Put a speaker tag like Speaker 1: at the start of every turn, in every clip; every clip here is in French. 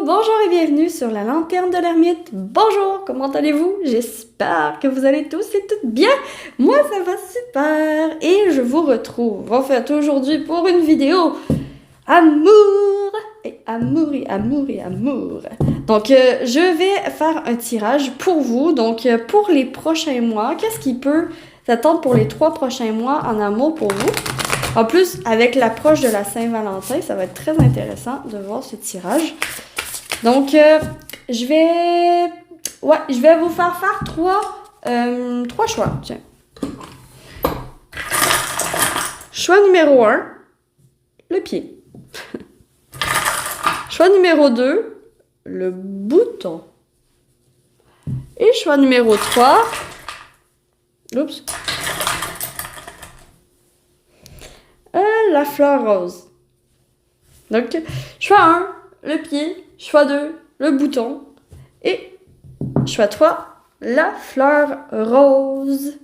Speaker 1: bonjour et bienvenue sur la lanterne de l'ermite. Bonjour, comment allez-vous? J'espère que vous allez tous et toutes bien. Moi, ça va super et je vous retrouve en fait aujourd'hui pour une vidéo amour et amour et amour et amour. Donc, je vais faire un tirage pour vous. Donc, pour les prochains mois, qu'est-ce qui peut s'attendre pour les 3 prochains mois en amour pour vous? En plus, avec l'approche de la Saint-Valentin, ça va être très intéressant de voir ce tirage. Donc, je vais vous faire trois choix. Tiens. Choix numéro 1, le pied. Choix numéro 2, le bouton. Et choix numéro 3, oups, la fleur rose. Donc, choix 1, le pied. Choix 2, le bouton. Et choix 3, la fleur rose.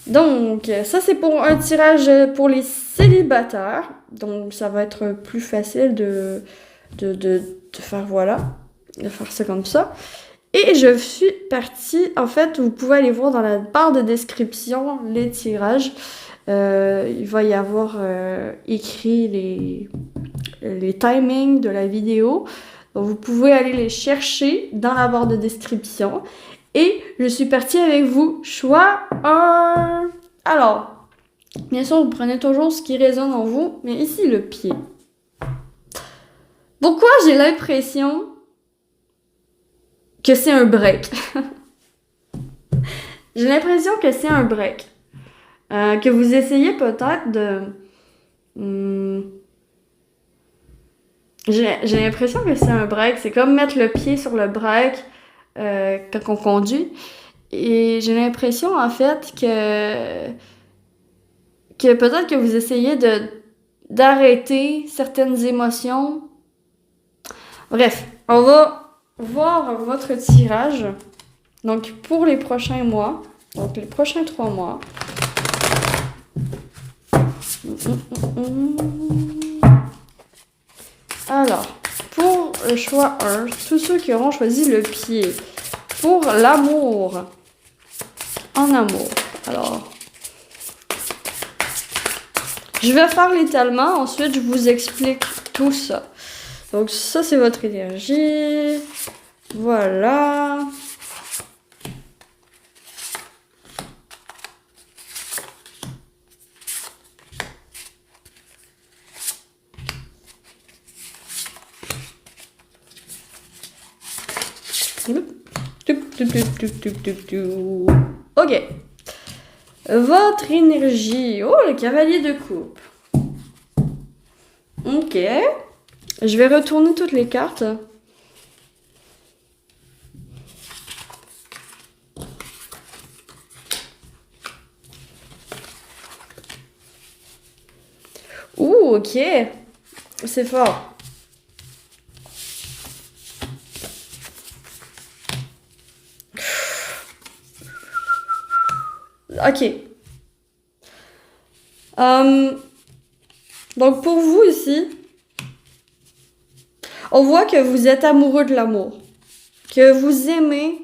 Speaker 1: Donc, ça c'est pour un tirage pour les célibataires. Donc, ça va être plus facile de faire, voilà, de faire ça comme ça. Et je suis partie, en fait, vous pouvez aller voir dans la barre de description les tirages. Il va y avoir écrit les timings de la vidéo. Donc, vous pouvez aller les chercher dans la barre de description. Et je suis partie avec vous. Choix 1. Alors, bien sûr, vous prenez toujours ce qui résonne en vous. Mais ici, le pied. Pourquoi j'ai l'impression que c'est un break? J'ai l'impression que c'est un break. Que vous essayez peut-être de... J'ai l'impression que c'est un break. C'est comme mettre le pied sur le break quand on conduit. Et j'ai l'impression, en fait, que peut-être que vous essayez d'arrêter certaines émotions. Bref, on va voir votre tirage. Donc, pour les prochains mois. Donc, les prochains 3 mois. Alors, pour le choix 1, tous ceux qui auront choisi le pied. Pour l'amour. En amour. Alors, je vais faire l'étalement. Ensuite, je vous explique tout ça. Donc, ça, c'est votre énergie. Voilà. Ok. Votre énergie. Oh, le cavalier de coupe. Ok. Je vais retourner toutes les cartes. Ouh, ok. C'est fort. Ok. Donc pour vous ici, on voit que vous êtes amoureux de l'amour, que vous aimez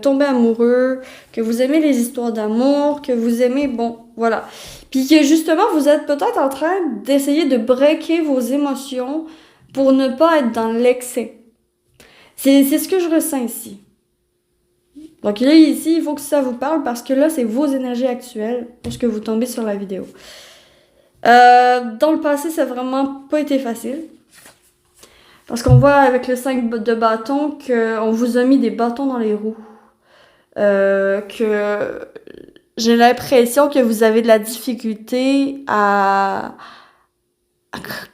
Speaker 1: tomber amoureux, que vous aimez les histoires d'amour, que vous aimez, bon, voilà. Puis que justement, vous êtes peut-être en train d'essayer de breaker vos émotions pour ne pas être dans l'excès. C'est ce que je ressens ici. Donc là, ici, il faut que ça vous parle parce que là, c'est vos énergies actuelles lorsque vous tombez sur la vidéo. Dans le passé, ça n'a vraiment pas été facile. Parce qu'on voit avec le 5 de bâton qu'on vous a mis des bâtons dans les roues. Que j'ai l'impression que vous avez de la difficulté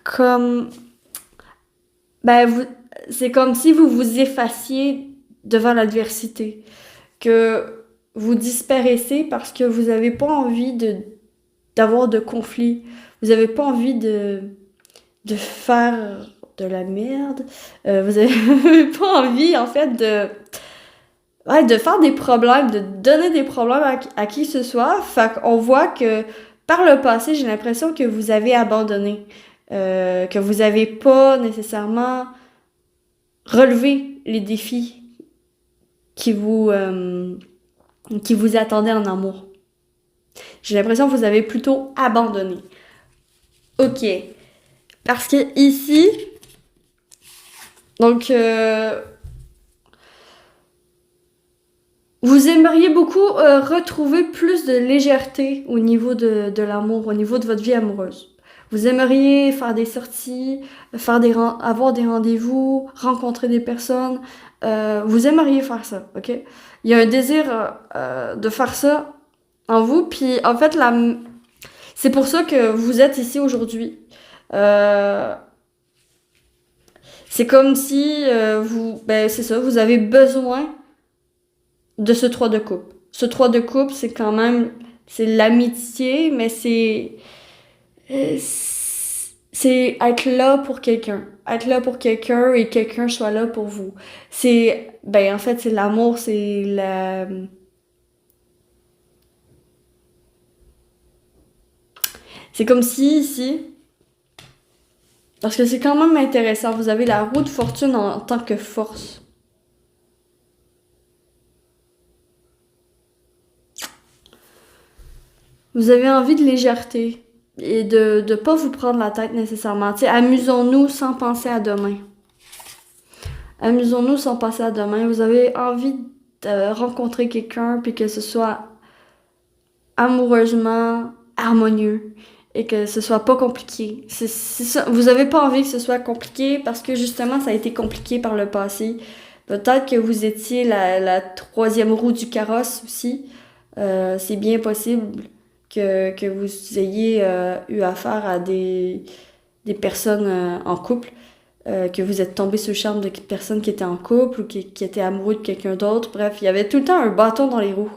Speaker 1: comme... Ben, c'est comme si vous vous effaciez devant l'adversité. Que vous disparaissez parce que vous n'avez pas envie d'avoir de conflit. Vous n'avez pas envie de faire de la merde. Vous n'avez pas envie, en fait, de faire des problèmes, de donner des problèmes à qui que ce soit. Fait qu'on voit que par le passé, j'ai l'impression que vous avez abandonné. Que vous n'avez pas nécessairement relever les défis qui vous attendaient en amour. J'ai l'impression que vous avez plutôt abandonné. Ok. Parce que ici, donc, vous aimeriez beaucoup retrouver plus de légèreté au niveau de l'amour, au niveau de votre vie amoureuse. Vous aimeriez faire des sorties, avoir des rendez-vous, rencontrer des personnes. Vous aimeriez faire ça, ok? Il y a un désir de faire ça en vous, puis en fait, c'est pour ça que vous êtes ici aujourd'hui. Euh, c'est comme si c'est ça, vous avez besoin de ce 3 de coupe. Ce 3 de coupe, c'est quand même, c'est l'amitié, mais euh, c'est être là pour quelqu'un. Être là pour quelqu'un et quelqu'un soit là pour vous. En fait, c'est l'amour, c'est comme si ici, parce que c'est quand même intéressant, vous avez la roue de fortune en tant que force. Vous avez envie de légèreté et de pas vous prendre la tête nécessairement. Tu sais, amusons-nous sans penser à demain. Amusons-nous sans penser à demain. Vous avez envie de rencontrer quelqu'un puis que ce soit amoureusement harmonieux et que ce soit pas compliqué. C'est ça. Vous avez pas envie que ce soit compliqué parce que justement ça a été compliqué par le passé. Peut-être que vous étiez la troisième roue du carrosse aussi. C'est bien possible que vous ayez eu affaire à des personnes en couple, que vous êtes tombé sous le charme de personnes qui étaient en couple ou qui étaient amoureux de quelqu'un d'autre. Bref, il y avait tout le temps un bâton dans les roues.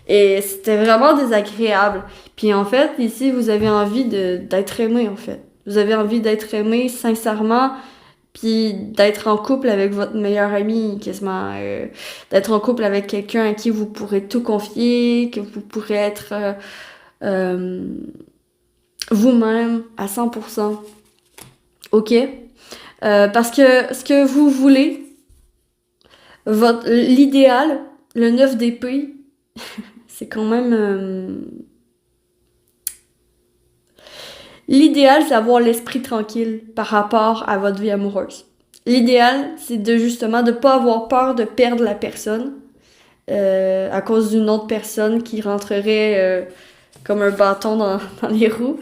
Speaker 1: Et c'était vraiment désagréable. Puis en fait, ici, vous avez envie d'être aimé, en fait. Vous avez envie d'être aimé sincèrement, puis d'être en couple avec votre meilleur ami, quasiment. D'être en couple avec quelqu'un à qui vous pourrez tout confier, que vous pourrez être vous-même à 100%. OK? Parce que ce que vous voulez, l'idéal, le 9 d'épée, c'est quand même... L'idéal, c'est d'avoir l'esprit tranquille par rapport à votre vie amoureuse. L'idéal, c'est justement de pas avoir peur de perdre la personne à cause d'une autre personne qui rentrerait comme un bâton dans les roues.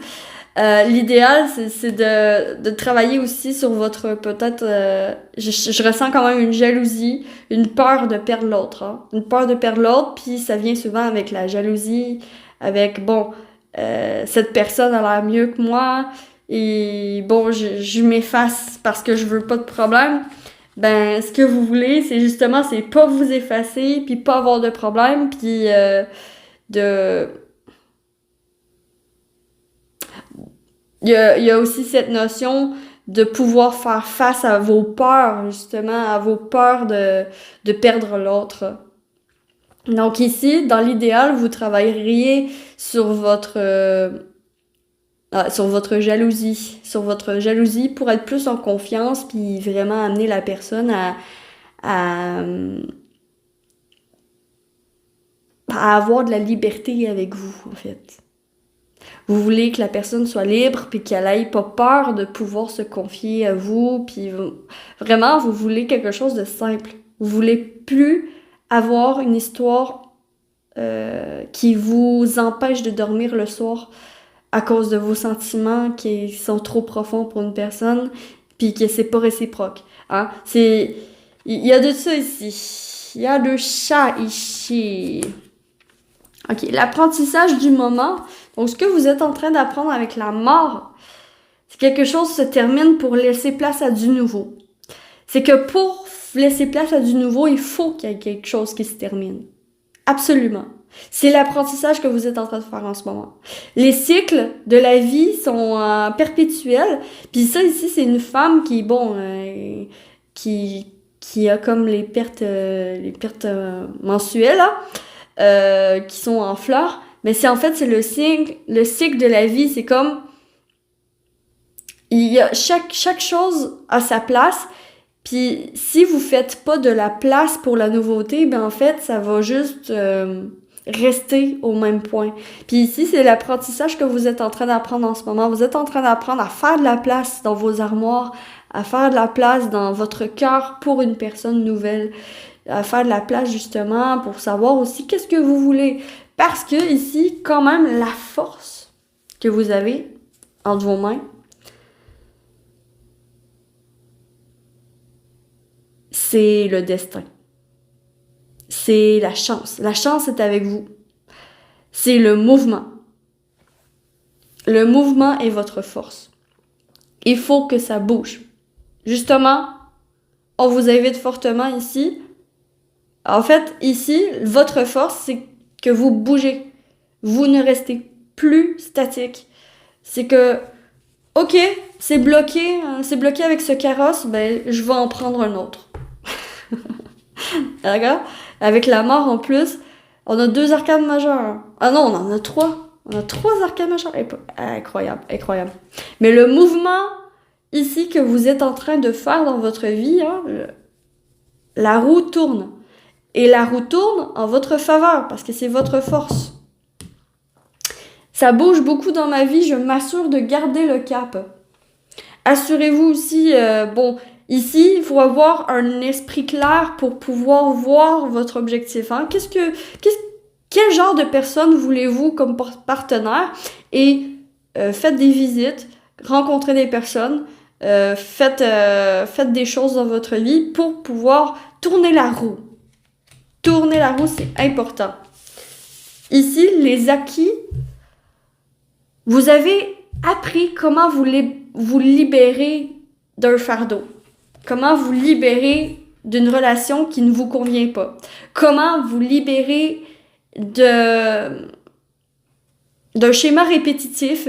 Speaker 1: L'idéal, c'est de travailler aussi sur votre, peut-être, je ressens quand même une jalousie, une peur de perdre l'autre, hein. Une peur de perdre l'autre, puis ça vient souvent avec la jalousie, avec, cette personne a l'air mieux que moi, et bon, je m'efface parce que je veux pas de problème. Ben, ce que vous voulez, c'est pas vous effacer, puis pas avoir de problème, puis de... Il y a aussi cette notion de pouvoir faire face à vos peurs, justement, à vos peurs de perdre l'autre. Donc ici, dans l'idéal, vous travailleriez sur votre jalousie pour être plus en confiance puis vraiment amener la personne à, à avoir de la liberté avec vous, en fait. Vous voulez que la personne soit libre puis qu'elle ait pas peur de pouvoir se confier à vous puis vraiment, vous voulez quelque chose de simple. Vous voulez plus avoir une histoire qui vous empêche de dormir le soir à cause de vos sentiments qui sont trop profonds pour une personne puis que c'est pas réciproque. Hein? Il y a de ça ici. Il y a de ça ici. OK, l'apprentissage du moment. Donc, ce que vous êtes en train d'apprendre avec la mort, c'est quelque chose qui se termine pour laisser place à du nouveau. C'est que pour laisser place à du nouveau, il faut qu'il y ait quelque chose qui se termine. Absolument. C'est l'apprentissage que vous êtes en train de faire en ce moment. Les cycles de la vie sont perpétuels. Puis ça, ici, c'est une femme qui a comme les pertes mensuelles, là, qui sont en fleurs. Mais c'est le cycle de la vie. C'est comme, il y a chaque chose à sa place. Puis si vous faites pas de la place pour la nouveauté, ben en fait, ça va juste rester au même point. Puis ici, c'est l'apprentissage que vous êtes en train d'apprendre en ce moment. Vous êtes en train d'apprendre à faire de la place dans vos armoires, à faire de la place dans votre cœur pour une personne nouvelle, à faire de la place justement pour savoir aussi qu'est-ce que vous voulez. Parce que ici, quand même, la force que vous avez entre vos mains, c'est le destin. C'est la chance. La chance est avec vous. C'est le mouvement. Le mouvement est votre force. Il faut que ça bouge. Justement, on vous invite fortement ici. En fait, ici, votre force, c'est que vous bougez. Vous ne restez plus statique. C'est que, ok, c'est bloqué avec ce carrosse, ben, je vais en prendre un autre. D'accord? Avec la mort en plus, on a 2 arcades majeures. Ah non, on en a 3. On a 3 arcades majeures. Incroyable, incroyable. Mais le mouvement ici que vous êtes en train de faire dans votre vie, hein, la roue tourne. Et la roue tourne en votre faveur parce que c'est votre force. Ça bouge beaucoup dans ma vie, je m'assure de garder le cap. Assurez-vous aussi, ici, il faut avoir un esprit clair pour pouvoir voir votre objectif. Hein? Quel genre de personne voulez-vous comme partenaire? Et faites des visites, rencontrez des personnes, faites des choses dans votre vie pour pouvoir tourner la roue. Tourner la roue, c'est important. Ici, les acquis, vous avez appris comment vous libérer d'un fardeau. Comment vous libérer d'une relation qui ne vous convient pas. Comment vous libérer d'un schéma répétitif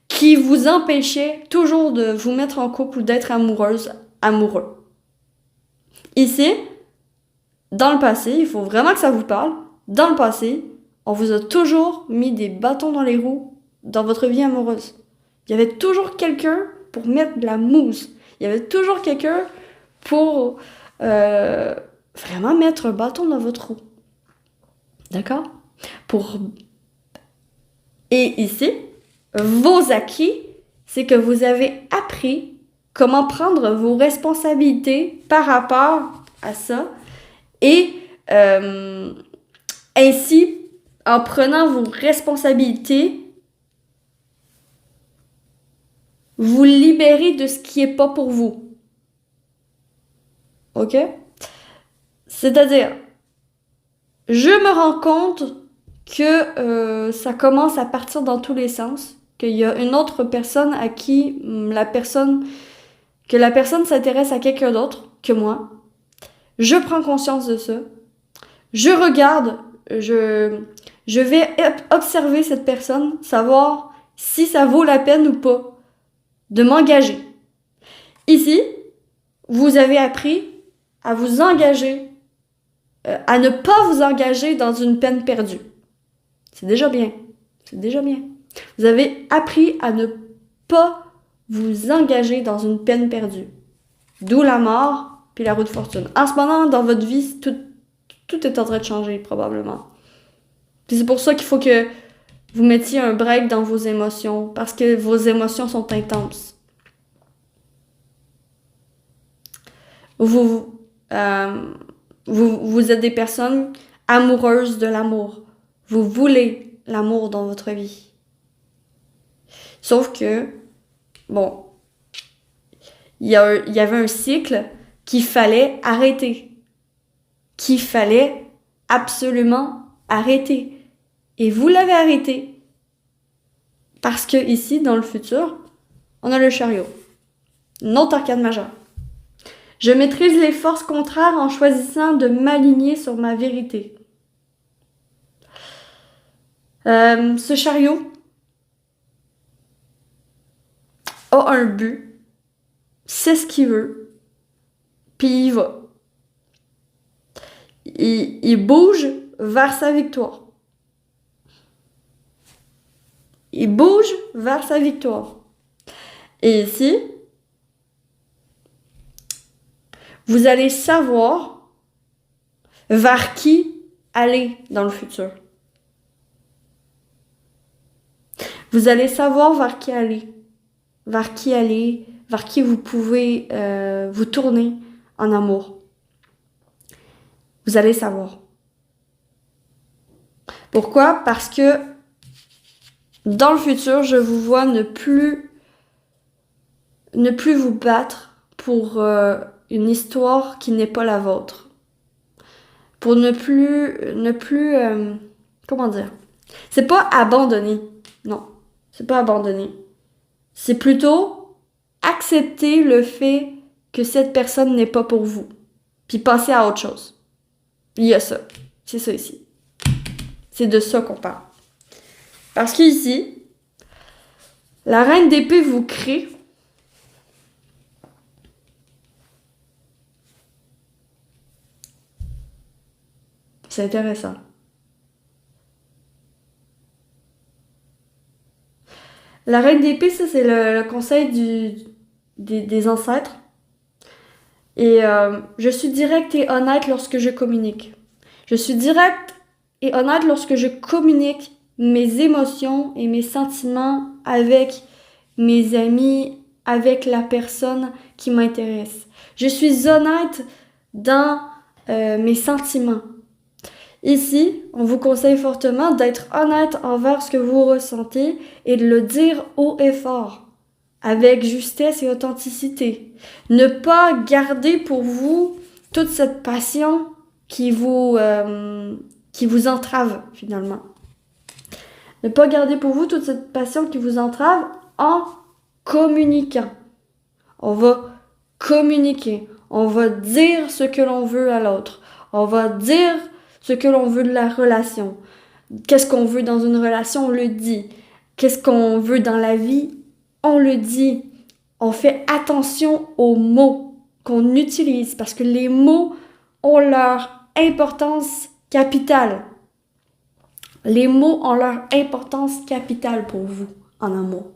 Speaker 1: qui vous empêchait toujours de vous mettre en couple ou d'être amoureux. Ici, dans le passé, il faut vraiment que ça vous parle. Dans le passé, on vous a toujours mis des bâtons dans les roues dans votre vie amoureuse. Il y avait toujours quelqu'un pour mettre de la mousse. Il y avait toujours quelqu'un pour vraiment mettre un bâton dans votre roue. D'accord? Et ici, vos acquis, c'est que vous avez appris comment prendre vos responsabilités par rapport à ça. Et ainsi, en prenant vos responsabilités, vous libérez de ce qui n'est pas pour vous. OK? C'est-à-dire, je me rends compte que ça commence à partir dans tous les sens, qu'il y a une autre personne à qui la personne s'intéresse à quelqu'un d'autre que moi. Je prends conscience de ça. Je regarde, je vais observer cette personne, savoir si ça vaut la peine ou pas de m'engager. Ici, vous avez appris à vous engager, à ne pas vous engager dans une peine perdue. C'est déjà bien. C'est déjà bien. Vous avez appris à ne pas vous engager dans une peine perdue. D'où la mort puis la roue de fortune. En ce moment, dans votre vie, tout est en train de changer, probablement. Puis c'est pour ça qu'il faut que vous mettiez un break dans vos émotions, parce que vos émotions sont intenses. Vous êtes des personnes amoureuses de l'amour. Vous voulez l'amour dans votre vie. Sauf que, bon, il y avait un cycle qu'il fallait arrêter. Qu'il fallait absolument arrêter. Et vous l'avez arrêté. Parce que ici, dans le futur, on a le chariot. Une autre arcade majeure. Je maîtrise les forces contraires en choisissant de m'aligner sur ma vérité. Ce chariot a un but, sait ce qu'il veut, puis il va. Il bouge vers sa victoire. Il bouge vers sa victoire. Et ici, Vous allez savoir vers qui aller dans le futur. Vous allez savoir vers qui aller. Vers qui vous pouvez vous tourner en amour. Vous allez savoir. Pourquoi? Parce que dans le futur, je vous vois ne plus vous battre pour une histoire qui n'est pas la vôtre. Pour ne plus comment dire? C'est pas abandonner. Non, c'est pas abandonner. C'est plutôt accepter le fait que cette personne n'est pas pour vous. Puis passer à autre chose. Il y a ça. C'est ça ici. C'est de ça qu'on parle. Parce qu'ici, la reine d'épée vous crée. C'est intéressant. La reine d'épée, ça c'est le conseil des ancêtres. Et je suis directe et honnête lorsque je communique. Je suis directe et honnête lorsque je communique mes émotions et mes sentiments avec mes amis, avec la personne qui m'intéresse. Je suis honnête dans mes sentiments. Ici, on vous conseille fortement d'être honnête envers ce que vous ressentez et de le dire haut et fort, avec justesse et authenticité. Ne pas garder pour vous toute cette passion qui vous entrave finalement. Ne pas garder pour vous toute cette passion qui vous entrave en communiquant. On va communiquer. On va dire ce que l'on veut à l'autre. On va dire ce que l'on veut de la relation. Qu'est-ce qu'on veut dans une relation, on le dit. Qu'est-ce qu'on veut dans la vie, on le dit. On fait attention aux mots qu'on utilise parce que les mots ont leur importance capitale. Les mots ont leur importance capitale pour vous en amour.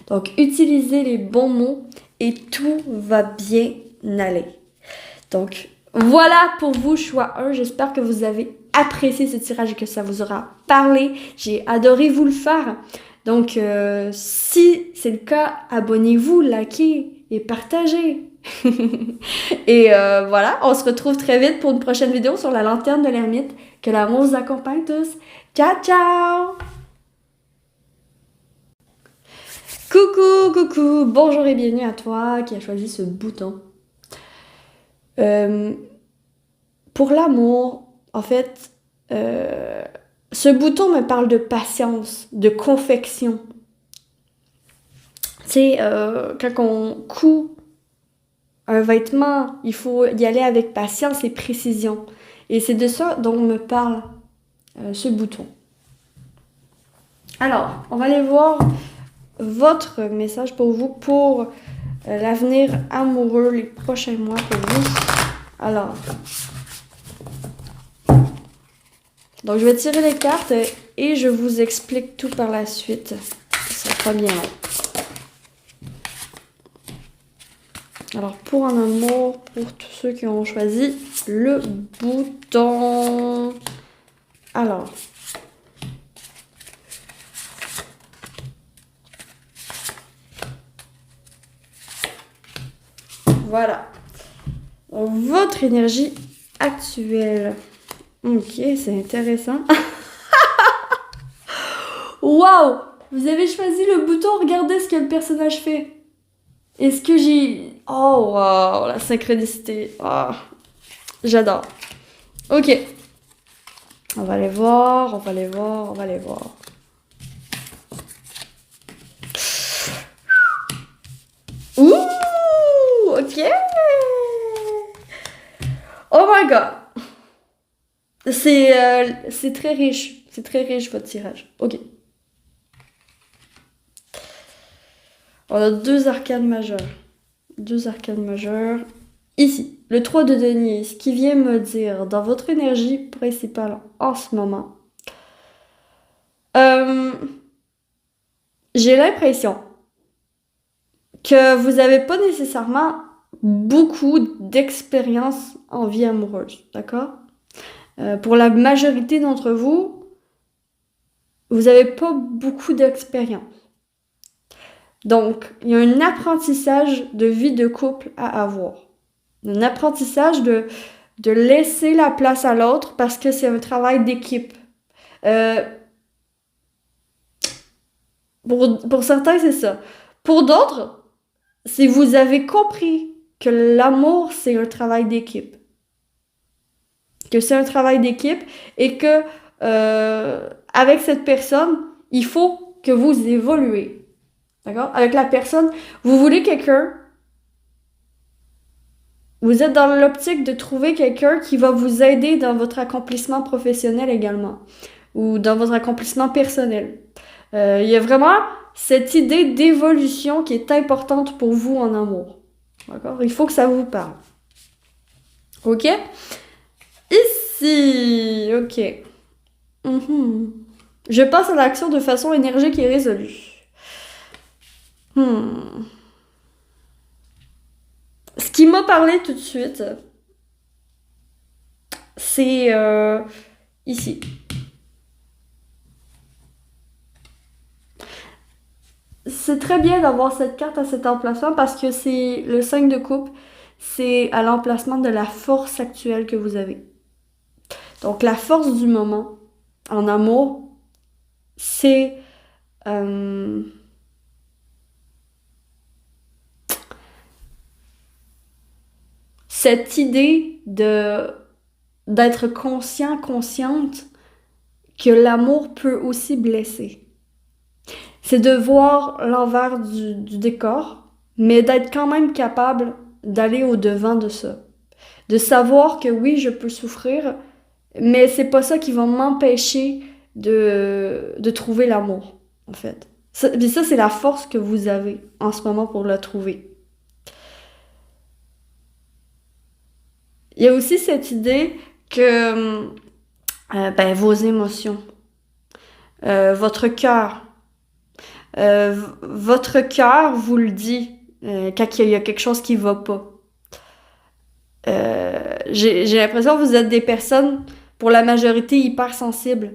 Speaker 1: Donc, utilisez les bons mots et tout va bien aller. Donc, voilà pour vous, choix 1. J'espère que vous avez apprécié ce tirage et que ça vous aura parlé. J'ai adoré vous le faire. Donc, si c'est le cas, abonnez-vous, likez et partagez. Et voilà, on se retrouve très vite pour une prochaine vidéo sur la lanterne de l'ermite. Que l'amour vous accompagne tous. Ciao, ciao! Coucou, bonjour et bienvenue à toi qui a choisi ce bouton. Pour l'amour, en fait, ce bouton me parle de patience, de confection. Tu sais, quand on coud un vêtement, il faut y aller avec patience et précision. Et c'est de ça dont me parle ce bouton. Alors, on va aller voir votre message pour vous, pour l'avenir amoureux, les prochains mois pour vous. Alors, donc je vais tirer les cartes et je vous explique tout par la suite. Ça sera pas bien long. Alors, pour un amour, pour tous ceux qui ont choisi le bouton. Alors, voilà. Donc, votre énergie actuelle. Ok, c'est intéressant. Waouh! Vous avez choisi le bouton, regardez ce que le personnage fait. Est-ce que j'ai... Oh, waouh, la synchronicité. Oh, j'adore. Ok. On va les voir, on va les voir, on va les voir. Ouh! Ok! Oh my god! C'est très riche. C'est très riche, votre tirage. Ok. On a deux arcanes majeures. Deux arcanes majeures. Ici, le 3 de denier, ce qui vient me dire dans votre énergie principale en ce moment. J'ai l'impression que vous n'avez pas nécessairement beaucoup d'expérience en vie amoureuse, d'accord? Pour la majorité d'entre vous, vous n'avez pas beaucoup d'expérience. Donc, il y a un apprentissage de vie de couple à avoir. Un apprentissage de laisser la place à l'autre parce que c'est un travail d'équipe. Pour certains, c'est ça. Pour d'autres, si vous avez compris que l'amour, c'est un travail d'équipe, que c'est un travail d'équipe et que avec cette personne, il faut que vous évoluez. D'accord? Avec la personne, vous voulez quelqu'un, vous êtes dans l'optique de trouver quelqu'un qui va vous aider dans votre accomplissement professionnel également ou dans votre accomplissement personnel. Il y a vraiment cette idée d'évolution qui est importante pour vous en amour. D'accord? Il faut que ça vous parle. OK? Ici, OK. Je passe à l'action de façon énergique et résolue. Ce qui m'a parlé tout de suite, c'est ici. C'est très bien d'avoir cette carte à cet emplacement parce que c'est le 5 de coupe, c'est à l'emplacement de la force actuelle que vous avez. Donc la force du moment en amour, c'est cette idée d'être conscient, consciente que l'amour peut aussi blesser. C'est de voir l'envers du décor, mais d'être quand même capable d'aller au-devant de ça. De savoir que oui, je peux souffrir, mais c'est pas ça qui va m'empêcher de trouver l'amour, en fait. Puis ça, c'est la force que vous avez en ce moment pour le trouver. Il y a aussi cette idée que vos émotions, votre cœur vous le dit quand il y a quelque chose qui va pas. J'ai l'impression que vous êtes des personnes, pour la majorité, hyper sensibles.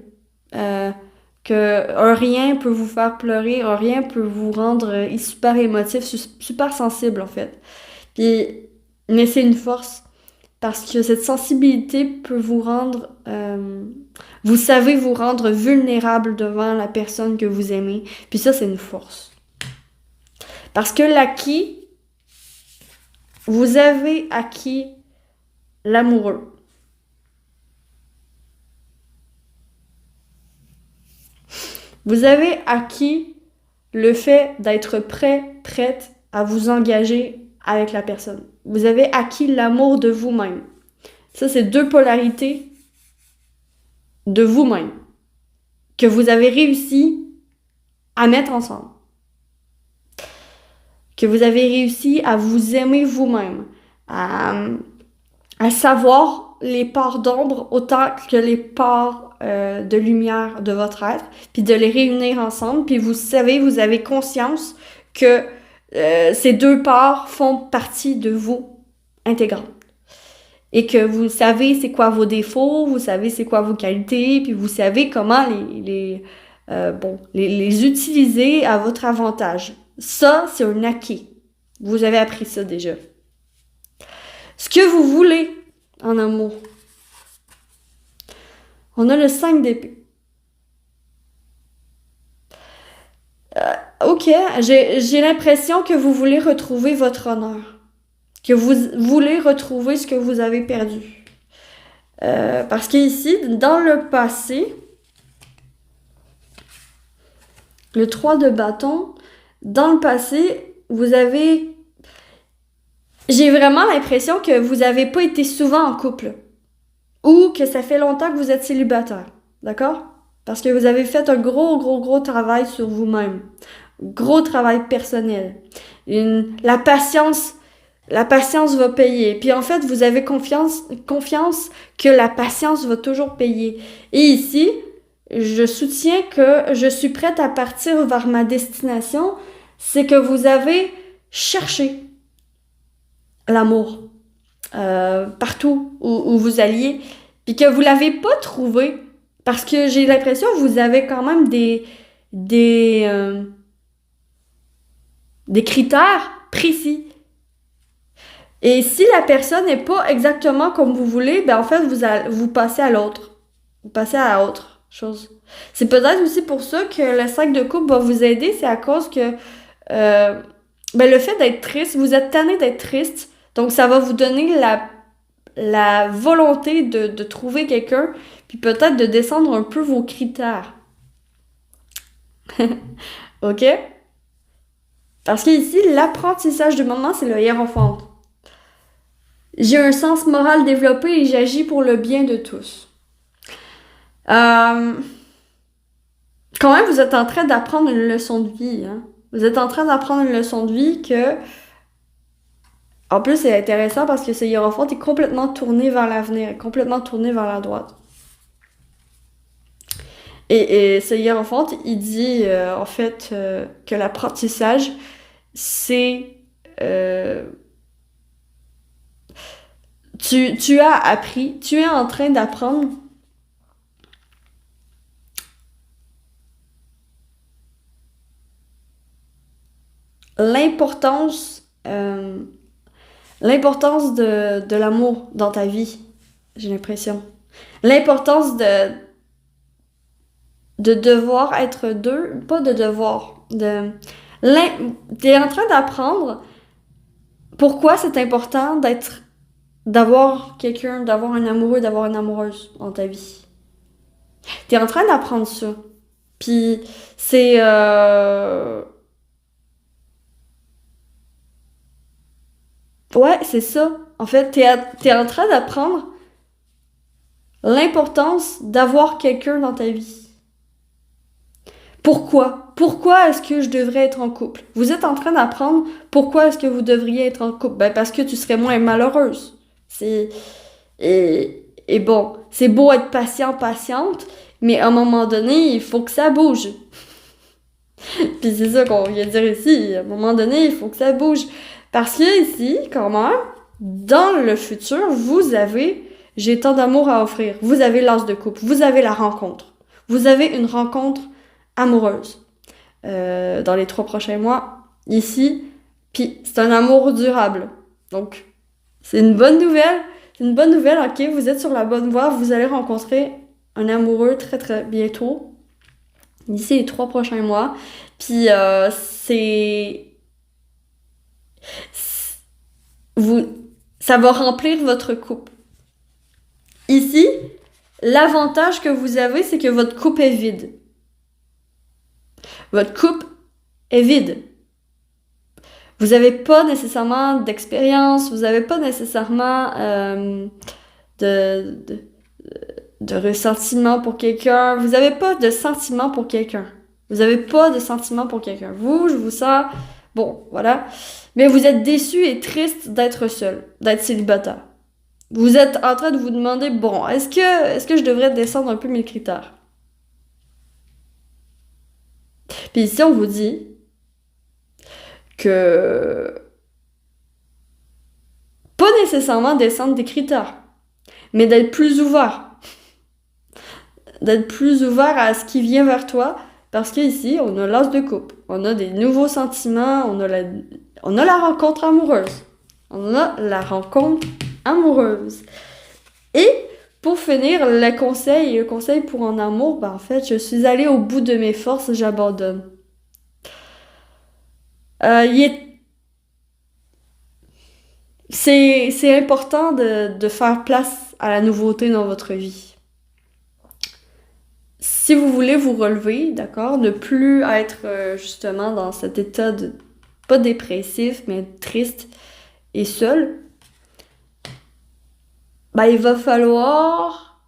Speaker 1: Que un rien peut vous faire pleurer, un rien peut vous rendre super émotif, super sensible en fait. Mais c'est une force. Parce que cette sensibilité peut vous rendre... vous savez vous rendre vulnérable devant la personne que vous aimez. Puis ça, c'est une force. Parce que l'acquis, vous avez acquis l'amoureux. Vous avez acquis le fait d'être prête à vous engager avec la personne. Vous avez acquis l'amour de vous-même. Ça, c'est deux polarités de vous-même que vous avez réussi à mettre ensemble. Que vous avez réussi à vous aimer vous-même, à savoir les parts d'ombre autant que les parts de lumière de votre être, puis de les réunir ensemble, puis vous savez, vous avez conscience que ces deux parts font partie de vous intégrante. Et que vous savez c'est quoi vos défauts, vous savez c'est quoi vos qualités, puis vous savez comment les utiliser à votre avantage. Ça, c'est un acquis. Vous avez appris ça déjà. Ce que vous voulez en amour. On a le 5 d'épée. OK, j'ai l'impression que vous voulez retrouver votre honneur. Que vous voulez retrouver ce que vous avez perdu. Parce qu'ici, dans le passé, le 3 de bâton, dans le passé, j'ai vraiment l'impression que vous n'avez pas été souvent en couple. Ou que ça fait longtemps que vous êtes célibataire. D'accord? Parce que vous avez fait un gros travail sur vous-même. Gros travail personnel. La patience va payer. Puis en fait, vous avez confiance que la patience va toujours payer. Et ici, je soutiens que je suis prête à partir vers ma destination. C'est que vous avez cherché l'amour partout où vous alliez, puis que vous l'avez pas trouvé, parce que j'ai l'impression que vous avez quand même des, euh, des critères précis. Et si la personne n'est pas exactement comme vous voulez, ben en fait, vous passez à l'autre. Vous passez à autre chose. C'est peut-être aussi pour ça que le sac de coupe va vous aider, c'est à cause que ben le fait d'être triste, vous êtes tanné d'être triste, donc ça va vous donner la volonté de trouver quelqu'un, puis peut-être de descendre un peu vos critères. OK? Parce qu'ici, l'apprentissage du moment, c'est le hiérophante. J'ai un sens moral développé et j'agis pour le bien de tous. Euh, Quand même, vous êtes en train d'apprendre une leçon de vie. Hein? Vous êtes en train d'apprendre une leçon de vie que... En plus, c'est intéressant parce que ce hiérophante est complètement tourné vers l'avenir, complètement tourné vers la droite. Et ce hiérophante, il dit en fait que l'apprentissage, c'est... tu as appris, tu es en train d'apprendre l'importance l'importance de l'amour dans ta vie, j'ai l'impression. L'importance de devoir être deux, pas de devoir, t'es en train d'apprendre pourquoi c'est important d'avoir quelqu'un, d'avoir un amoureux, d'avoir une amoureuse dans ta vie. T'es en train d'apprendre ça. Puis c'est ouais, c'est ça. En fait, t'es en train d'apprendre l'importance d'avoir quelqu'un dans ta vie. Pourquoi? Pourquoi est-ce que je devrais être en couple? Vous êtes en train d'apprendre pourquoi est-ce que vous devriez être en couple. Ben parce que tu serais moins malheureuse. C'est et bon, c'est beau être patient, patiente, mais à un moment donné, il faut que ça bouge. Puis c'est ça qu'on vient de dire ici. À un moment donné, il faut que ça bouge. Parce que ici, quand même, dans le futur, j'ai tant d'amour à offrir. Vous avez l'as de couple. Vous avez la rencontre. Vous avez une rencontre amoureuse dans les 3 prochains mois, ici. Puis c'est un amour durable. Donc, c'est une bonne nouvelle. C'est une bonne nouvelle, ok? Vous êtes sur la bonne voie. Vous allez rencontrer un amoureux très très bientôt. D'ici les 3 prochains mois. Puis vous, ça va remplir votre coupe. Ici, l'avantage que vous avez, c'est que votre coupe est vide. Votre coupe est vide. Vous n'avez pas nécessairement d'expérience, vous n'avez pas nécessairement de, de, de ressentiment pour quelqu'un, vous n'avez pas de sentiment pour quelqu'un. Vous n'avez pas de sentiment pour quelqu'un. Vous, je vous sens, bon, voilà. Mais vous êtes déçu et triste d'être seul, d'être célibataire. Vous êtes en train de vous demander, bon, est-ce que je devrais descendre un peu mes critères? Puis ici, on vous dit que pas nécessairement descendre des critères, mais d'être plus ouvert. D'être plus ouvert à ce qui vient vers toi, parce qu'ici, on a l'as de coupe. On a des nouveaux sentiments, on a la rencontre amoureuse. On a la rencontre amoureuse. Et pour finir, le conseil pour un amour, ben en fait, je suis allée au bout de mes forces, j'abandonne. Il est c'est important de faire place à la nouveauté dans votre vie. Si vous voulez vous relever, d'accord, ne plus être justement dans cet état de, pas dépressif, mais triste et seul, ben il va falloir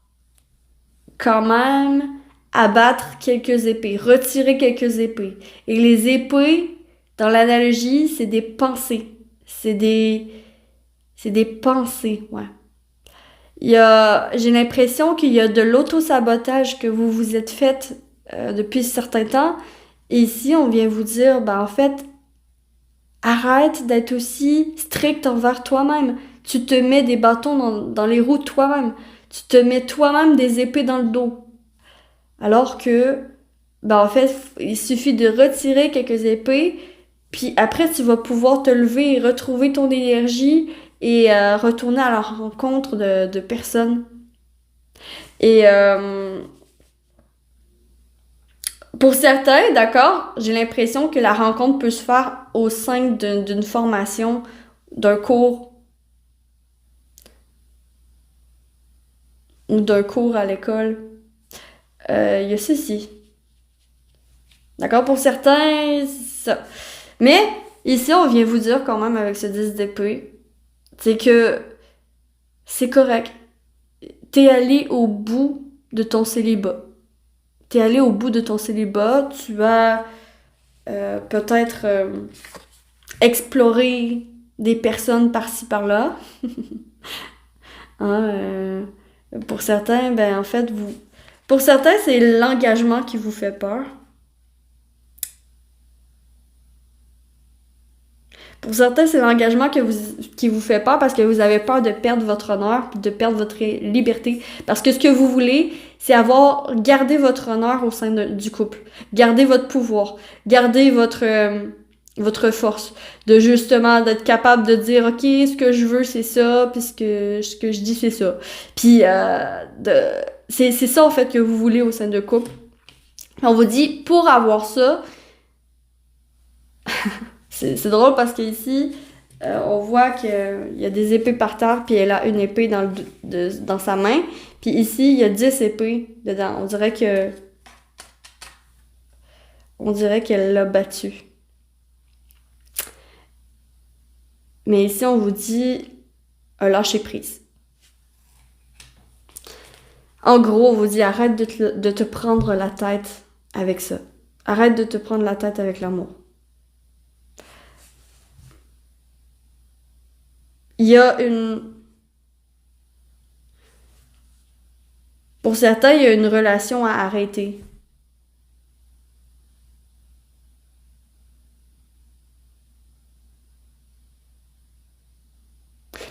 Speaker 1: quand même abattre quelques épées, retirer quelques épées. Et les épées, dans l'analogie, c'est des pensées. C'est des pensées, ouais. J'ai l'impression qu'il y a de l'auto-sabotage que vous vous êtes fait depuis un certain temps. Et ici, on vient vous dire, ben en fait, Arrête d'être aussi strict envers toi-même. Tu te mets des bâtons dans les roues toi-même. Tu te mets toi-même des épées dans le dos. Alors que, ben en fait, il suffit de retirer quelques épées, puis après tu vas pouvoir te lever et retrouver ton énergie et retourner à la rencontre de personnes. Et pour certains, d'accord, j'ai l'impression que la rencontre peut se faire au sein d'une formation, d'un cours ou d'un cours à l'école. Il y a ceci. D'accord? Pour certains, c'est ça. Mais ici, on vient vous dire quand même avec ce 10 d'épée, c'est que c'est correct. T'es allé au bout de ton célibat. T'es allé au bout de ton célibat. Tu as peut-être exploré des personnes par-ci par-là. Hein, pour certains, ben en fait, pour certains, c'est l'engagement qui vous fait peur. Pour certains, c'est l'engagement qui vous fait peur parce que vous avez peur de perdre votre honneur, de perdre votre liberté. Parce que ce que vous voulez, c'est garder votre honneur au sein du couple. Garder votre pouvoir. Garder votre force. De justement, d'être capable de dire, OK, ce que je veux, c'est ça, puis ce que je dis, c'est ça. Puis, c'est ça, en fait, que vous voulez au sein de couple. On vous dit, pour avoir ça, c'est drôle parce qu'ici, on voit qu'il y a des épées par terre, puis elle a une épée dans sa main. Puis ici, il y a 10 épées dedans. On dirait qu'elle l'a battu. Mais ici, on vous dit un lâcher-prise. En gros, on vous dit arrête de te prendre la tête avec ça. Arrête de te prendre la tête avec l'amour. Il y a Pour certains, il y a une relation à arrêter.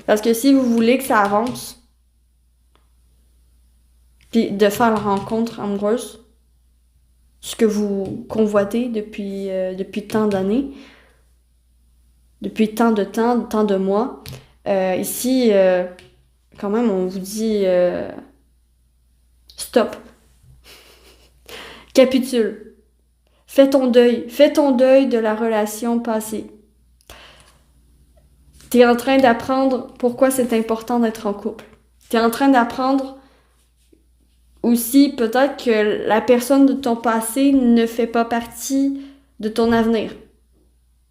Speaker 1: Parce que si vous voulez que ça avance, puis de faire la rencontre amoureuse, ce que vous convoitez depuis tant d'années, depuis tant de mois, ici, quand même, on vous dit stop, capitule, fais ton deuil de la relation passée. T'es en train d'apprendre pourquoi c'est important d'être en couple. T'es en train d'apprendre aussi peut-être que la personne de ton passé ne fait pas partie de ton avenir.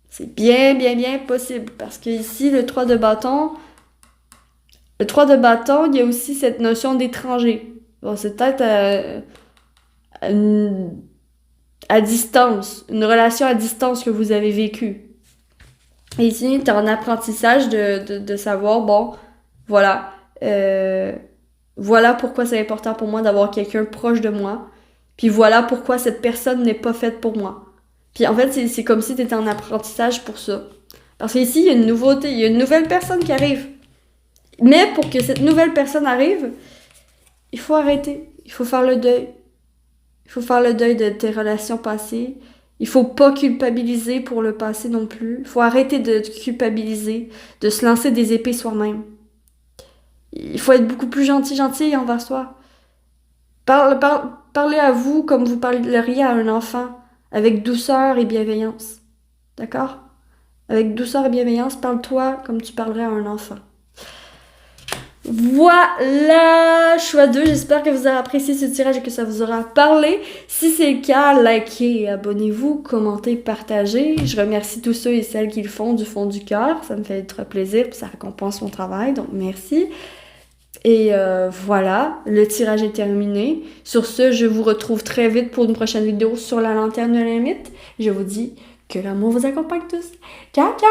Speaker 1: C'est bien, bien, bien possible. Parce que ici, le 3 de bâton, il y a aussi cette notion d'étranger. Bon, c'est peut-être à distance, une relation à distance que vous avez vécue. Et ici, tu es en apprentissage de savoir, bon, voilà, voilà pourquoi c'est important pour moi d'avoir quelqu'un proche de moi. Puis voilà pourquoi cette personne n'est pas faite pour moi. Puis en fait, c'est comme si tu étais en apprentissage pour ça. Parce qu'ici, il y a une nouveauté, il y a une nouvelle personne qui arrive. Mais pour que cette nouvelle personne arrive, il faut arrêter. Il faut faire le deuil. Il faut faire le deuil de tes relations passées. Il faut pas culpabiliser pour le passé non plus. Il faut arrêter de culpabiliser, de se lancer des épées soi-même. Il faut être beaucoup plus gentil envers soi. Parlez à vous comme vous parleriez à un enfant, avec douceur et bienveillance. D'accord? Avec douceur et bienveillance, parle-toi comme tu parlerais à un enfant. Voilà, choix 2. J'espère que vous avez apprécié ce tirage et que ça vous aura parlé. Si c'est le cas, likez, abonnez-vous, commentez, partagez. Je remercie tous ceux et celles qui le font du fond du cœur. Ça me fait très plaisir et ça récompense mon travail, donc merci. Et voilà, le tirage est terminé. Sur ce, je vous retrouve très vite pour une prochaine vidéo sur la lanterne de la mythe. Je vous dis que l'amour vous accompagne tous. Ciao, ciao!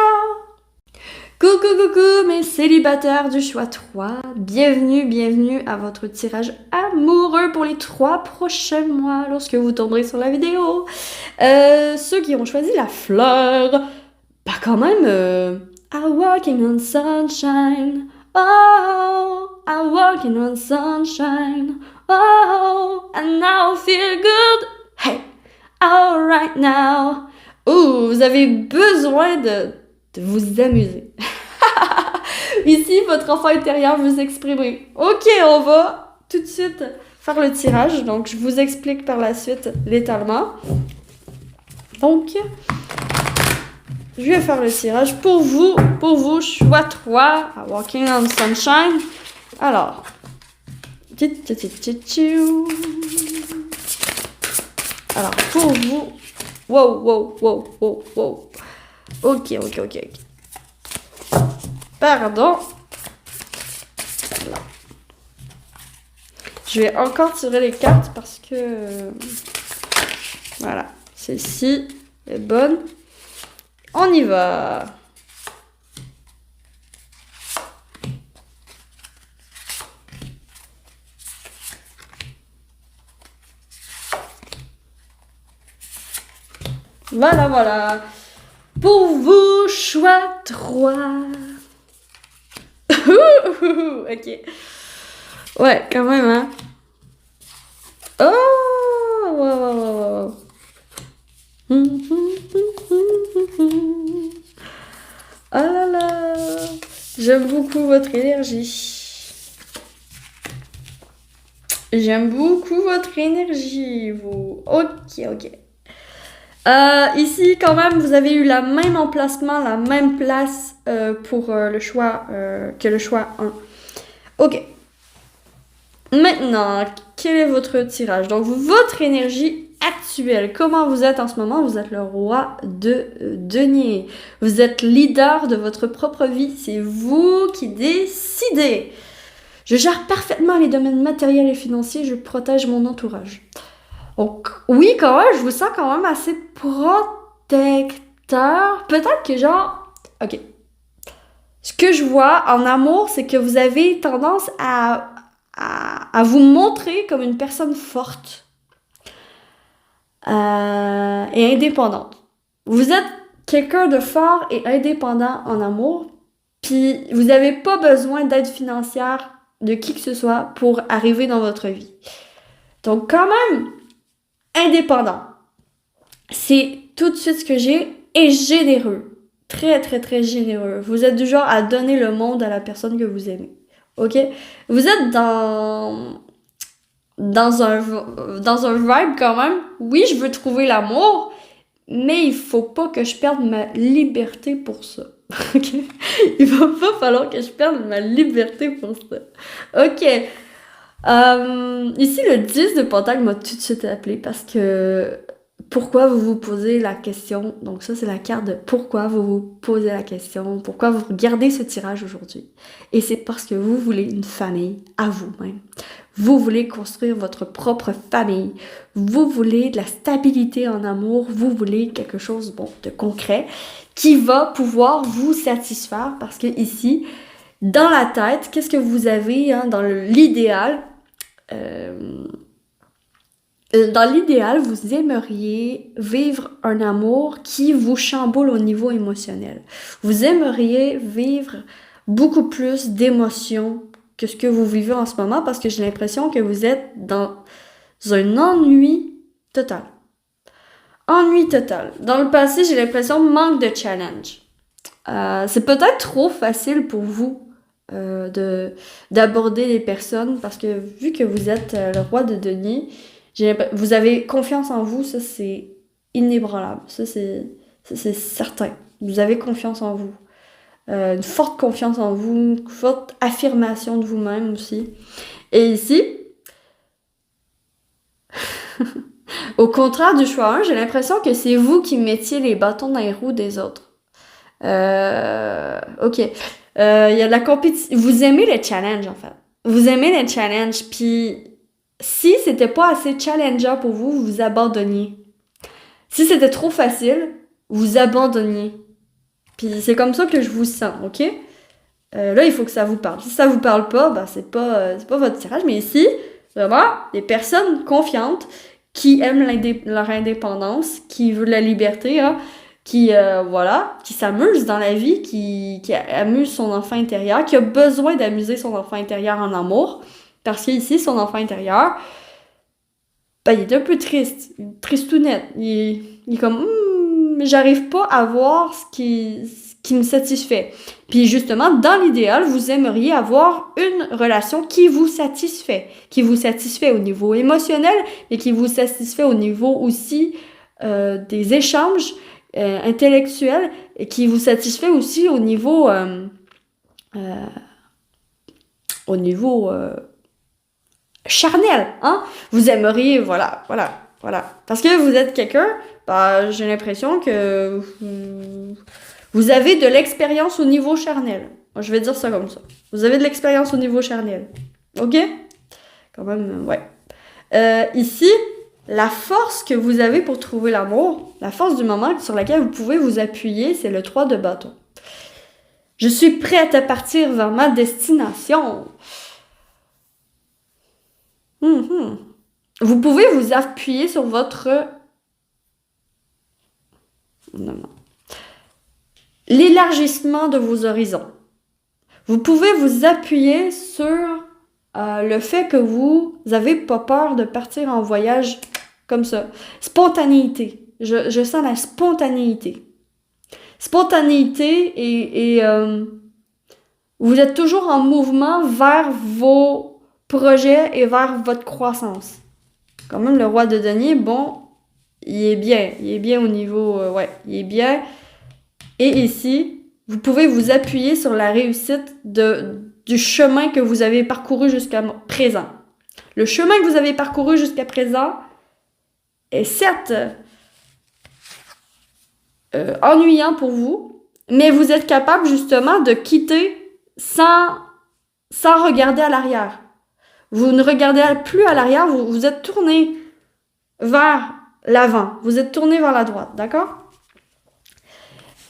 Speaker 1: Coucou mes célibataires du choix 3. Bienvenue à votre tirage amoureux pour les 3 prochains mois lorsque vous tomberez sur la vidéo. Ceux qui ont choisi la fleur, bah quand même, I'm walking on sunshine. Oh, I'm walking on sunshine. Oh, and now I feel good. Hey, all right now. Oh, vous avez besoin de vous amuser. Ici, votre enfant intérieur veut s'exprimer. Ok, on va tout de suite faire le tirage. Donc, je vous explique par la suite l'étalement. Donc, je vais faire le tirage pour vous, choix 3, à Walking on Sunshine. Alors, pour vous, wow. Ok. Pardon. Je vais encore tirer les cartes parce que... voilà, celle-ci est bonne. On y va. Voilà. Pour vous, choix 3. Ok. Ouais, quand même, hein. Oh, wow. Oh là là. J'aime beaucoup votre énergie. Vous. Ok. Ici, quand même, vous avez eu le même emplacement, la même place pour le choix que le choix 1. Ok. Maintenant, quel est votre tirage? Donc, votre énergie actuelle, comment vous êtes en ce moment? Vous êtes le roi de denier. Vous êtes leader de votre propre vie. C'est vous qui décidez. Je gère parfaitement les domaines matériels et financiers. Je protège mon entourage. Donc, oui, quand même, je vous sens quand même assez protecteur. Peut-être que genre... Ok. Ce que je vois en amour, c'est que vous avez tendance à vous montrer comme une personne forte et indépendante. Vous êtes quelqu'un de fort et indépendant en amour, puis vous n'avez pas besoin d'aide financière de qui que ce soit pour arriver dans votre vie. Donc, quand même... indépendant. C'est tout de suite ce que j'ai et généreux. Très généreux. Vous êtes du genre à donner le monde à la personne que vous aimez. Ok? Vous êtes dans un vibe quand même. Oui, je veux trouver l'amour, mais il faut pas que je perde ma liberté pour ça. Ok? Il va pas falloir que je perde ma liberté pour ça. Ok. Ici, le 10 de Pentacle m'a tout de suite appelé parce que pourquoi vous vous posez la question. Donc ça, c'est la carte de pourquoi vous vous posez la question, pourquoi vous regardez ce tirage aujourd'hui. Et c'est parce que vous voulez une famille à vous-même. Vous voulez construire votre propre famille. Vous voulez de la stabilité en amour. Vous voulez quelque chose, de concret qui va pouvoir vous satisfaire parce que ici, dans la tête, qu'est-ce que vous avez dans l'idéal? Dans l'idéal, vous aimeriez vivre un amour qui vous chamboule au niveau émotionnel. Vous aimeriez vivre beaucoup plus d'émotions que ce que vous vivez en ce moment parce que j'ai l'impression que vous êtes dans un ennui total. Ennui total. Dans le passé, j'ai l'impression manque de challenge. C'est peut-être trop facile pour vous d'aborder les personnes parce que vu que vous êtes le roi de denier, vous avez confiance en vous, ça c'est inébranlable, ça c'est certain. Vous avez confiance en vous, une forte confiance en vous, une forte affirmation de vous-même aussi. Et ici, au contraire du choix 1, j'ai l'impression que c'est vous qui mettiez les bâtons dans les roues des autres. Ok. Il y a de la compétition. Vous aimez les challenges, en fait. Vous aimez les challenges, puis si c'était pas assez challengeant pour vous, vous abandonniez. Si c'était trop facile, vous abandonniez. Puis c'est comme ça que je vous sens, ok? Là, il faut que ça vous parle. Si ça vous parle pas, c'est pas votre tirage. Mais ici, vraiment, des personnes confiantes qui aiment leur indépendance, qui veulent la liberté, voilà, qui s'amuse dans la vie, qui amuse son enfant intérieur, qui a besoin d'amuser son enfant intérieur en amour, parce qu'ici, son enfant intérieur, ben, il est un peu triste, tristounette. Il est comme, j'arrive pas à voir ce qui me satisfait. Puis justement, dans l'idéal, vous aimeriez avoir une relation qui vous satisfait au niveau émotionnel, et qui vous satisfait au niveau aussi des échanges intellectuels, et qui vous satisfait aussi au niveau charnel, hein? Vous aimeriez, voilà. Parce que vous êtes quelqu'un, bah, j'ai l'impression que vous avez de l'expérience au niveau charnel. Je vais dire ça comme ça. Vous avez de l'expérience au niveau charnel. OK? Quand même, ouais. Ici, la force que vous avez pour trouver l'amour, la force du moment sur laquelle vous pouvez vous appuyer, c'est le 3 de bâton. Je suis prête à partir vers ma destination. Vous pouvez vous appuyer sur votre... l'élargissement de vos horizons. Vous pouvais vous appuyer sur le fait que vous avez pas peur de partir en voyage comme ça. Spontanéité. Je sens la spontanéité. Spontanéité et vous êtes toujours en mouvement vers vos projets et vers votre croissance. Quand même, le roi de denier, bon, il est bien au niveau, il est bien. Et ici, vous pouvez vous appuyer sur la réussite du chemin que vous avez parcouru jusqu'à présent. Le chemin que vous avez parcouru jusqu'à présent est certes ennuyant pour vous, mais vous êtes capable justement de quitter sans regarder à l'arrière. Vous ne regardez plus à l'arrière, vous êtes tourné vers l'avant, vous êtes tourné vers la droite, d'accord?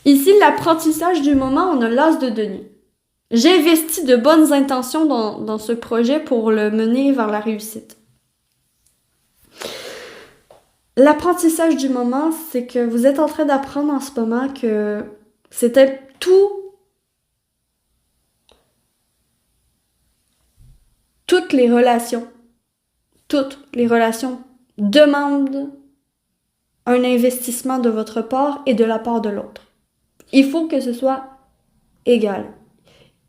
Speaker 1: Ici, l'apprentissage du moment, on a l'as de denier. J'ai investi de bonnes intentions dans ce projet pour le mener vers la réussite. L'apprentissage du moment, c'est que vous êtes en train d'apprendre en ce moment que c'était toutes les relations demandent un investissement de votre part et de la part de l'autre. Il faut que ce soit égal.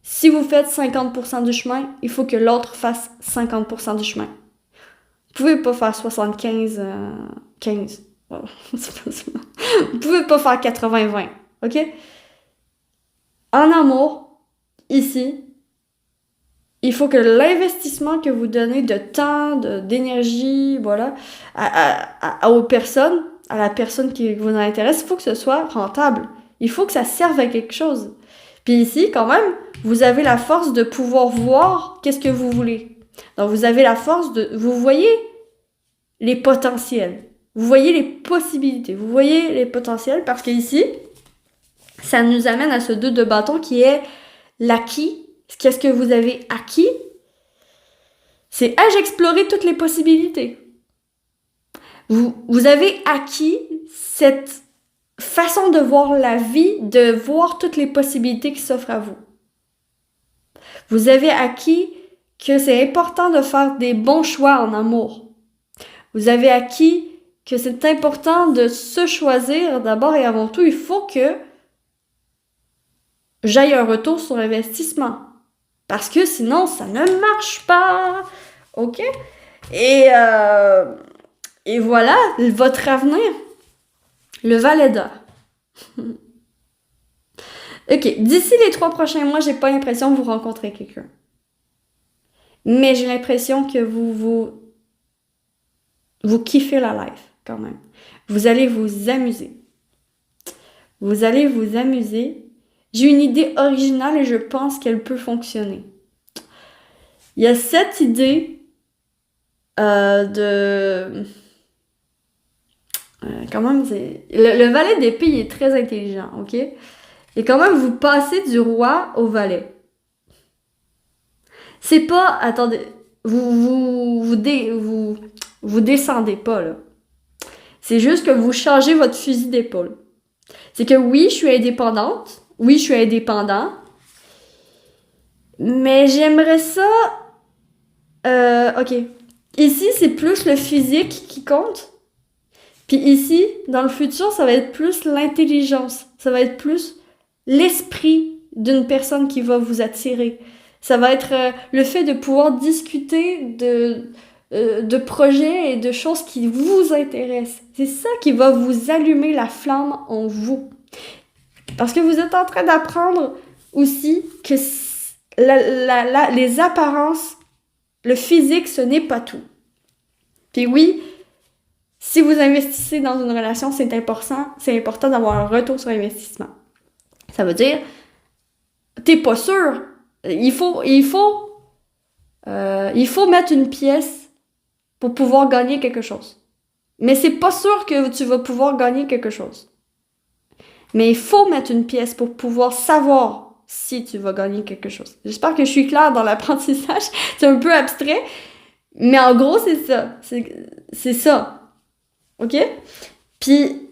Speaker 1: Si vous faites 50% du chemin, il faut que l'autre fasse 50% du chemin. Vous pouvez pas faire 75, 15. Vous pouvez pas faire 80-20. OK? En amour, ici, il faut que l'investissement que vous donnez de temps, d'énergie, voilà, aux personnes, à la personne qui vous intéresse, il faut que ce soit rentable. Il faut que ça serve à quelque chose. Puis ici, quand même, vous avez la force de pouvoir voir qu'est-ce que vous voulez. Donc, vous avez la force de... Vous voyez les potentiels. Vous voyez les possibilités. Vous voyez les potentiels parce qu'ici, ça nous amène à ce 2 de bâton qui est l'acquis. Qu'est-ce que vous avez acquis? C'est ai-je exploré toutes les possibilités? Vous avez acquis cette façon de voir la vie, de voir toutes les possibilités qui s'offrent à vous. Vous avez acquis que c'est important de faire des bons choix en amour. Vous avez acquis que c'est important de se choisir d'abord et avant tout. Il faut que j'aille un retour sur l'investissement. Parce que sinon, ça ne marche pas. OK? Et voilà, votre avenir. Le valet d'or. OK. D'ici les 3 prochains mois, j'ai pas l'impression que vous rencontrez quelqu'un. Mais j'ai l'impression que vous kiffez la life, quand même. Vous allez vous amuser. Vous allez vous amuser. J'ai une idée originale et je pense qu'elle peut fonctionner. Il y a cette idée quand même, le valet d'épée, il est très intelligent, OK? Et quand même, vous passez du roi au valet. C'est pas... Attendez, vous descendez pas, là. C'est juste que vous changez votre fusil d'épaule. C'est que oui, je suis indépendante. Oui, je suis indépendant. Mais j'aimerais ça... ok. Ici, c'est plus le physique qui compte. Puis ici, dans le futur, ça va être plus l'intelligence. Ça va être plus l'esprit d'une personne qui va vous attirer. Ça va être le fait de pouvoir discuter de projets et de choses qui vous intéressent. C'est ça qui va vous allumer la flamme en vous. Parce que vous êtes en train d'apprendre aussi que les apparences, le physique, ce n'est pas tout. Puis oui, si vous investissez dans une relation, c'est important d'avoir un retour sur investissement. Ça veut dire, t'es pas sûr. Il faut mettre une pièce pour pouvoir gagner quelque chose. Mais c'est pas sûr que tu vas pouvoir gagner quelque chose. Mais il faut mettre une pièce pour pouvoir savoir si tu vas gagner quelque chose. J'espère que je suis claire dans l'apprentissage. C'est un peu abstrait. Mais en gros, c'est ça. C'est ça. OK? Puis,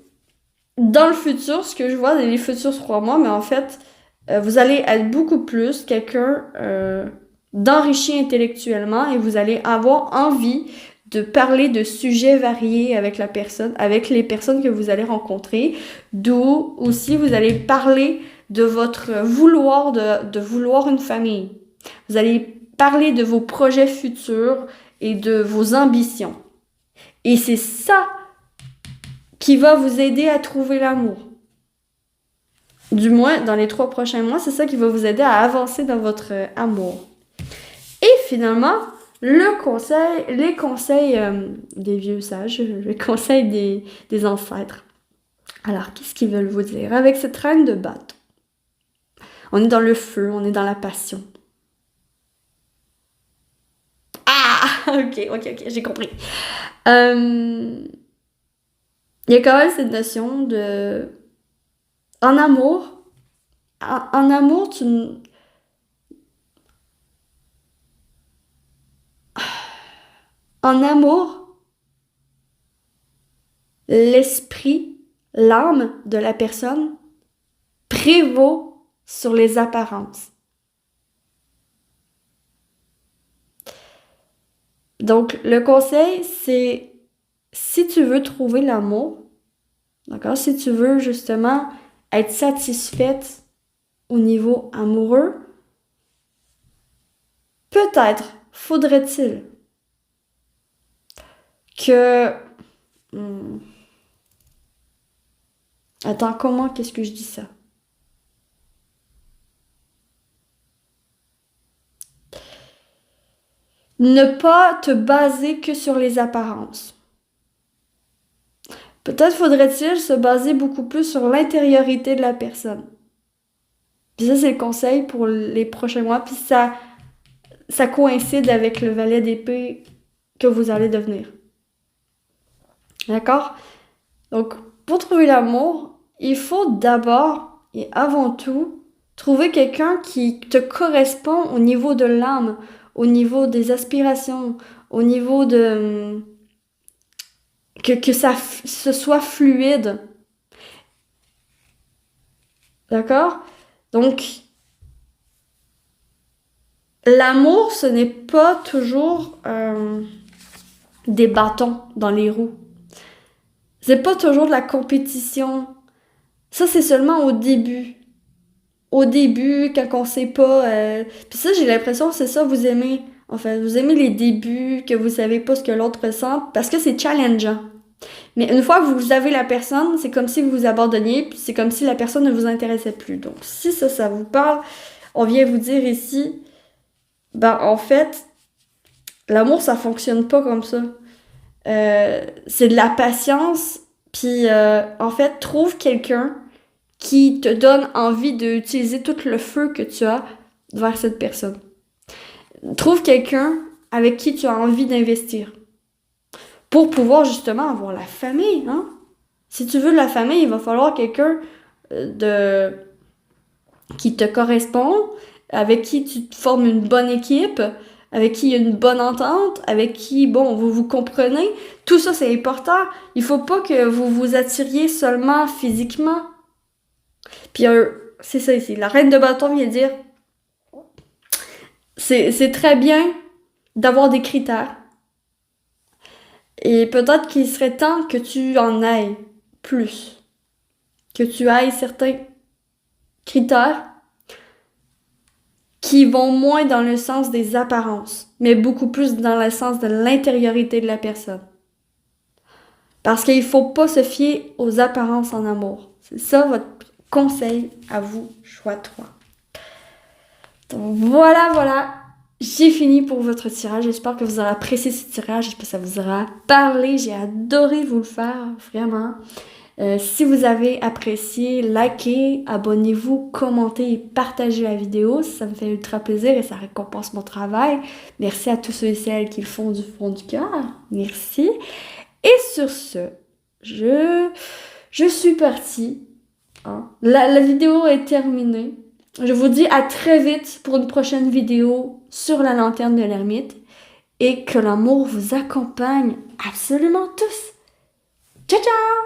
Speaker 1: dans le futur, ce que je vois dans les futurs 3 mois, mais en fait, vous allez être beaucoup plus quelqu'un d'enrichi intellectuellement et vous allez avoir envie de parler de sujets variés avec les personnes que vous allez rencontrer, d'où aussi vous allez parler de votre vouloir de vouloir une famille. Vous allez parler de vos projets futurs et de vos ambitions. Et c'est ça qui va vous aider à trouver l'amour. Du moins, dans les 3 prochains mois, c'est ça qui va vous aider à avancer dans votre amour. Et finalement, les conseils des vieux sages, les conseils des ancêtres. Alors, qu'est-ce qu'ils veulent vous dire? Avec cette reine de bâton, on est dans le feu, on est dans la passion. Ah! Ok, j'ai compris. Il y a quand même cette notion de... En amour, En amour, l'esprit, l'âme de la personne prévaut sur les apparences. Donc, le conseil, c'est si tu veux trouver l'amour, d'accord, si tu veux justement être satisfaite au niveau amoureux, peut-être faudrait-il que... Attends, qu'est-ce que je dis ça? Ne pas te baser que sur les apparences. Peut-être faudrait-il se baser beaucoup plus sur l'intériorité de la personne. Puis ça, c'est le conseil pour les prochains mois. Puis ça coïncide avec le valet d'épée que vous allez devenir. D'accord? Donc, pour trouver l'amour, il faut d'abord et avant tout trouver quelqu'un qui te correspond au niveau de l'âme, au niveau des aspirations, au niveau de... que ce soit fluide. D'accord? Donc, l'amour, ce n'est pas toujours des bâtons dans les roues. C'est pas toujours de la compétition. Ça, c'est seulement au début. Au début, quand on sait pas... Puis ça, j'ai l'impression que c'est ça, vous aimez. Enfin, vous aimez les débuts, que vous savez pas ce que l'autre ressent, parce que c'est challengeant. Mais une fois que vous avez la personne, c'est comme si vous vous abandonniez, puis c'est comme si la personne ne vous intéressait plus. Donc, si ça vous parle, on vient vous dire ici, ben en fait, l'amour, ça fonctionne pas comme ça. C'est de la patience, puis en fait, trouve quelqu'un qui te donne envie d'utiliser tout le feu que tu as vers cette personne. Trouve quelqu'un avec qui tu as envie d'investir pour pouvoir justement avoir la famille, hein? Si tu veux de la famille, il va falloir quelqu'un qui te correspond, avec qui tu formes une bonne équipe, avec qui il y a une bonne entente, avec qui, bon, vous vous comprenez. Tout ça, c'est important. Il faut pas que vous vous attiriez seulement physiquement. Puis c'est ça ici. La reine de bâton vient dire, c'est très bien d'avoir des critères. Et peut-être qu'il serait temps que tu en ailles plus. Que tu ailles certains critères qui vont moins dans le sens des apparences, mais beaucoup plus dans le sens de l'intériorité de la personne. Parce qu'il faut pas se fier aux apparences en amour. C'est ça votre conseil à vous, choix 3. Donc voilà. J'ai fini pour votre tirage. J'espère que vous aurez apprécié ce tirage. J'espère que ça vous aura parlé. J'ai adoré vous le faire, vraiment. Si vous avez apprécié, likez, abonnez-vous, commentez et partagez la vidéo. Ça me fait ultra plaisir et ça récompense mon travail. Merci à tous ceux et celles qui le font du fond du cœur. Merci. Et sur ce, je suis partie. Hein. La vidéo est terminée. Je vous dis à très vite pour une prochaine vidéo sur la lanterne de l'ermite. Et que l'amour vous accompagne absolument tous. Ciao, ciao!